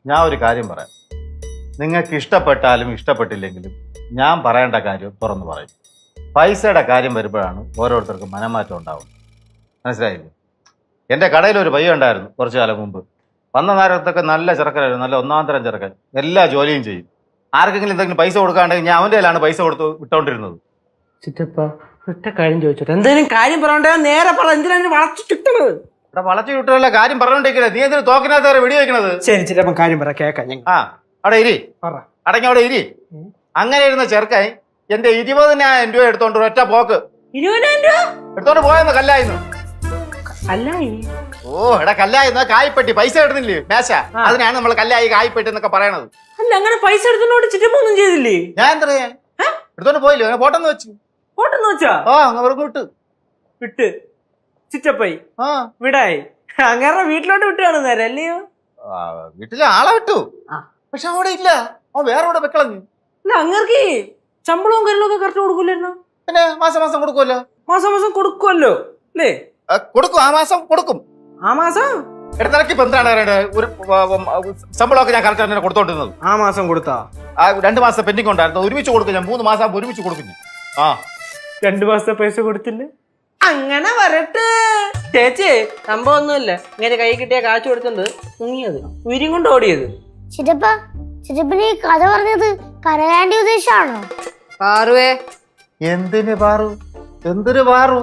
ഞാൻ ഒരു കാര്യം പറയാം. നിങ്ങൾക്ക് ഇഷ്ടപ്പെട്ടാലും ഇഷ്ടപ്പെട്ടില്ലെങ്കിലും ഞാൻ പറയേണ്ട കാര്യം തുറന്നു പറയും. പൈസയുടെ കാര്യം വരുമ്പോഴാണ് ഓരോരുത്തർക്കും മനംമാറ്റം ഉണ്ടാവുന്നത്. മനസ്സിലായില്ലേ? എൻ്റെ കടയിൽ ഒരു പയ്യ ഉണ്ടായിരുന്നു കുറച്ചു കാലം മുമ്പ്. വന്ന നേരത്തൊക്കെ നല്ല ചെറുക്കനായിരുന്നു, നല്ല ഒന്നാം തരം ചെറുക്കൻ. എല്ലാ ജോലിയും ചെയ്യും. ആർക്കെങ്കിലും എന്തെങ്കിലും പൈസ കൊടുക്കാണ്ടെങ്കിൽ ഞാൻ അവൻ്റെ കയ്യിലാണ് പൈസ കൊടുത്ത് വിട്ടോണ്ടിരുന്നത്. ചിറ്റപ്പ ഒറ്റ കാര്യം ചോദിച്ചോട്ടെ, എന്തെങ്കിലും കാര്യം പറയണ്ടേ? നേരെ പറ, എന്തിനാണ് വളച്ചു ചുറ്റണത്? ഇവിടെ വളച്ചു വിട്ടുള്ള കാര്യം പറഞ്ഞോണ്ടിരിക്കുന്നത്. നീ എന്തിനു തോക്കിനകത്ത് വരെ വെടി വെക്കണത്? ശരി ചിറ്റപ്പൻ കാര്യം പറ, കേക്കാം ഞങ്ങൾ. ആ അവിടെ ഇരി, പറ. അടങ്ങി അവിടെ ഇരി. അങ്ങനെ ഇരുന്ന ചെറുക്കായി എന്റെ 20,000 രൂപ എടുത്തോണ്ട് ഒറ്റ പോക്ക് 20,000 രൂപ എടുത്തോണ്ട് പോയെന്ന്. കല്ലായിരുന്നു. കല്ലായി? ഓ എടാ, കല്ലായിരുന്നു. കായ്പെട്ടി പൈസ ഇടുന്നില്ലേ മേശ, അതിനാണ് നമ്മൾ കല്ലായി കായ്പെട്ടി എന്നൊക്കെ പറയണത്. അല്ല, അങ്ങനെ പൈസ എടുത്തോണ്ട് ചിറ്റപ്പ ഒന്നും ചെയ്തില്ലേ? ഞാൻ എന്താ പറയാ, എടുത്തോണ്ട് പോയില്ലോ, അങ്ങനെ പോട്ടെന്ന് വെച്ചു. പോട്ടെന്ന് വെച്ചാ? ആ അങ്ങ് വിട്ട് വിട്ട് ചിറ്റപ്പായി ആ വിടായി. അങ്ങനെ വീട്ടിലോട്ട് വിട്ടാണ് നേരെ അല്ലയോ? വീട്ടിലെ ആളെ വിട്ടു, പക്ഷെ അവിടെ ഇല്ല. അവൻ വേറെ ഇവിടെ വെക്കളഞ്ഞു. അല്ല, അങ്ങർക്ക് ശമ്പളവും കാര്യങ്ങളും ഒക്കെ കറക്റ്റ് കൊടുക്കൂലായിരുന്നു? പിന്നെ മാസം മാസം കൊടുക്കുമല്ലോ. മാസം മാസം കൊടുക്കുമല്ലോ അല്ലേ? കൊടുക്കും, ആ മാസം കൊടുക്കും. ആ മാസം ഇടനിലക്ക് ഇപ്പൊ എന്താണ് ഒരു ശമ്പളമൊക്കെ ഞാൻ കറക്റ്റ് തന്നെ കൊടുത്തോണ്ടിരുന്നത്. ആ മാസം കൊടുത്താ? 2 മാസം പെൻഡിങ് ഉണ്ടായിരുന്നു, ഒരുമിച്ച് കൊടുക്കും. ഞാൻ 3 മാസം ഒരുമിച്ച് കൊടുക്കും. ആ 2 മാസത്തെ പൈസ കൊടുത്തില്ല. അങ്ങനെ വരട്ടെ ചേച്ചി, സംഭവം ഒന്നുമില്ല. ഇങ്ങനെ കൈ കിട്ടിയ കാശ് കൊടുത്തത് മുങ്ങിയത്, ഉയരും കൊണ്ട് ഓടിയത്. ചിറ്റപ്പന് ഈ കഥ പറഞ്ഞത് കരയാണ്ടി ഉദ്ദേശാണോ? പാറുവേ, എന്തിന് പാറു, എന്തിനു പാറു?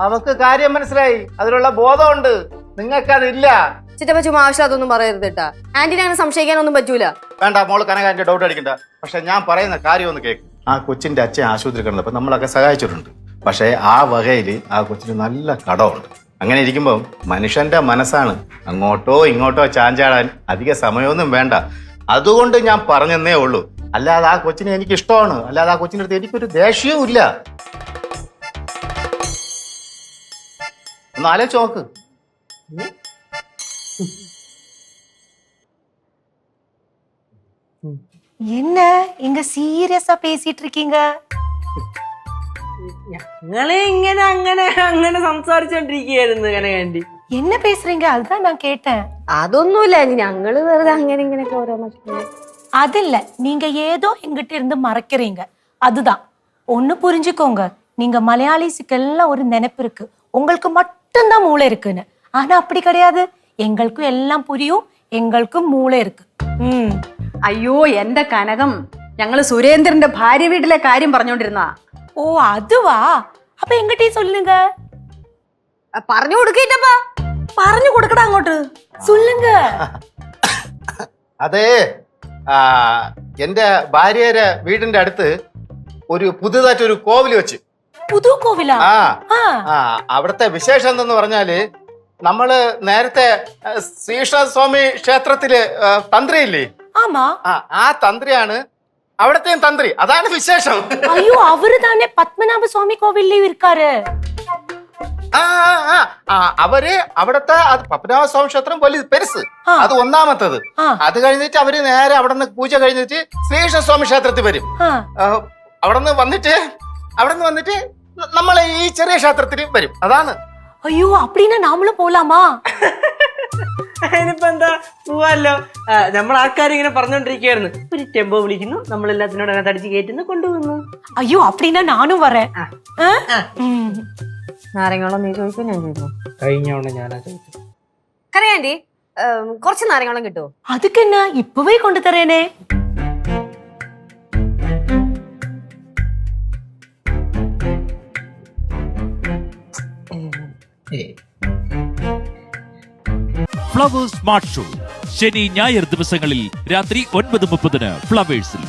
അവക്ക് കാര്യം മനസ്സിലായി, അതിലുള്ള ബോധമുണ്ട്. നിങ്ങൾക്കതില്ല. ചിറ്റപ്പ ചുമ്മാ ആവശ്യമില്ലാത്തൊന്നും പറയരുത് കേട്ടാ. ആന്റിനെ അങ്ങനെ സംശയിക്കാനൊന്നും പറ്റൂല. വേണ്ട മോള് കനകാന്റെ ഡൗട്ട് അടിക്കണ്ട. പക്ഷെ ഞാൻ പറയുന്ന കാര്യം ഒന്ന് കേൾക്കും. ആ കൊച്ചിന്റെ അച്ഛൻ ആശുപത്രി കിടന്നപ്പോൾ നമ്മളൊക്കെ സഹായിച്ചിട്ടുണ്ട്. പക്ഷേ ആ വകയിൽ ആ കൊച്ചിന് നല്ല കടമുണ്ട്. അങ്ങനെ ഇരിക്കുമ്പോൾ മനുഷ്യന്റെ മനസ്സാണ്, അങ്ങോട്ടോ ഇങ്ങോട്ടോ ചാഞ്ചാടാൻ അധിക സമയമൊന്നും വേണ്ട. അതുകൊണ്ട് ഞാൻ പറഞ്ഞെന്നേ ഉള്ളൂ. അല്ലാതെ ആ കൊച്ചിനെ എനിക്ക് ഇഷ്ടമാണ്, അല്ലാതെ ആ കൊച്ചിൻ്റെ അടുത്ത് എനിക്കൊരു ദേഷ്യവും ഇല്ല. ഒന്ന് ആലോചിച്ച് നോക്ക്. என்ன இங்க சீரியஸா பேசிட்டு இருக்கீங்க? ഞങ്ങളെ ഇങ്ങനെ അങ്ങനെ അങ്ങനെ സംസാരിച്ചോണ്ടിരിക്കുകയായിരുന്നു കനകാന്റി. என்ன பேசுறீங்க? அதுதான் நான் கேட்டேன். അതൊന്നുമില്ല, ഞങ്ങള് വെറുതെ അങ്ങനെ ഇങ്ങനെയൊക്കെ ഓരോ அதில்ல, நீங்க ஏதோ எங்கிட்ட இருந்து மறைக்கிறீங்க. அதுதான். ஒண்ணு புரிஞ்சுக்கோங்க, நீங்க மலையாளிஸுக்கெல்லாம் ஒரு நினைப்பு இருக்கு, உங்களுக்கு மட்டும்தான் மூளை இருக்குன்னு. ஆனா அப்படி கிடையாது. எங்களுக்கும் எல்லாம் புரியும், எங்களுக்கும் மூளை இருக்கு. അയ്യോ എന്റെ കനകം, ഞങ്ങള് സുരേന്ദ്രന്റെ ഭാര്യ വീട്ടിലെ കാര്യം പറഞ്ഞോണ്ടിരുന്ന. ஓ அதுவா? அப்ப எங்கிட்டே சொல்லுங்க. പറഞ്ഞു കൊടുക്കട്ടപ്പാ. പറഞ്ഞു കൊടുക്കടാ അങ്ങോട്ട്. சொல்லுங்க. അതെ, എന്റെ ഭാര്യയുടെ വീടിന്റെ അടുത്ത് ഒരു പുതുതായിട്ടൊരു കോവിൽ വെച്ച്. പുതു കോവിലാ? അവിടുത്തെ വിശേഷം എന്തെന്ന് പറഞ്ഞാല്, നമ്മള് നേരത്തെ ശ്രീകൃഷ്ണസ്വാമി ക്ഷേത്രത്തില് തന്ത്രിയില്ലേ? ആമാ. ആ തന്ത്രിയാണ് അവിടത്തെയും തന്ത്രി. അതാണ് വിശേഷം. അയ്യോ, അവര് തന്നെ പത്മനാഭ സ്വാമി കോവിലിലും ഇരിക്കാറ്. അവര് അവിടത്തെ പത്മനാഭ സ്വാമി ക്ഷേത്രം വലിയ പെരുസ്, അത് ഒന്നാമത്തത്. അത് കഴിഞ്ഞിട്ട് അവര് നേരെ അവിടെ നിന്ന് പൂജ കഴിഞ്ഞിട്ട് ശ്രീകൃഷ്ണസ്വാമി ക്ഷേത്രത്തിൽ വരും. അവിടെ നിന്ന് വന്നിട്ട് നമ്മളെ ഈ ചെറിയ ക്ഷേത്രത്തിൽ വരും. അതാണ്. അയ്യോ, അപ്പടിന്നാ നാമളും പോലാമാ? അതിനിപ്പോ എന്താ, പോവാല്ലോ. നമ്മൾ ആൾക്കാരിങ്ങനെ പറഞ്ഞോണ്ടിരിക്കുകയായിരുന്നു. ഒരു ടെമ്പോ വിളിക്കുന്നു, നമ്മളെല്ലാത്തിനോട് അതിനകത്ത് അടിച്ച് കയറ്റുന്നു, കൊണ്ടുപോകുന്നു. അയ്യോ, അപ്പടിന്നാ നാനും വരേൻ. നാരങ്ങോളം നീ ചോദിച്ചു, ഞാൻ ചോദിച്ചു. കഴിഞ്ഞോണ്ട് ഞാനാ ചോദിച്ചു. കനകാന്റി, കുറച്ച് നാരങ്ങോളം കിട്ടുമോ? അതുക്കെന്നാ, ഇപ്പവേ കൊണ്ടു തരേനേ. ഫ്ലവേഴ്സ് സ്മാർട്ട് ഷോ ശനി ഞായർ ദിവസങ്ങളിൽ രാത്രി 9:30 ഫ്ലവേഴ്സിൽ.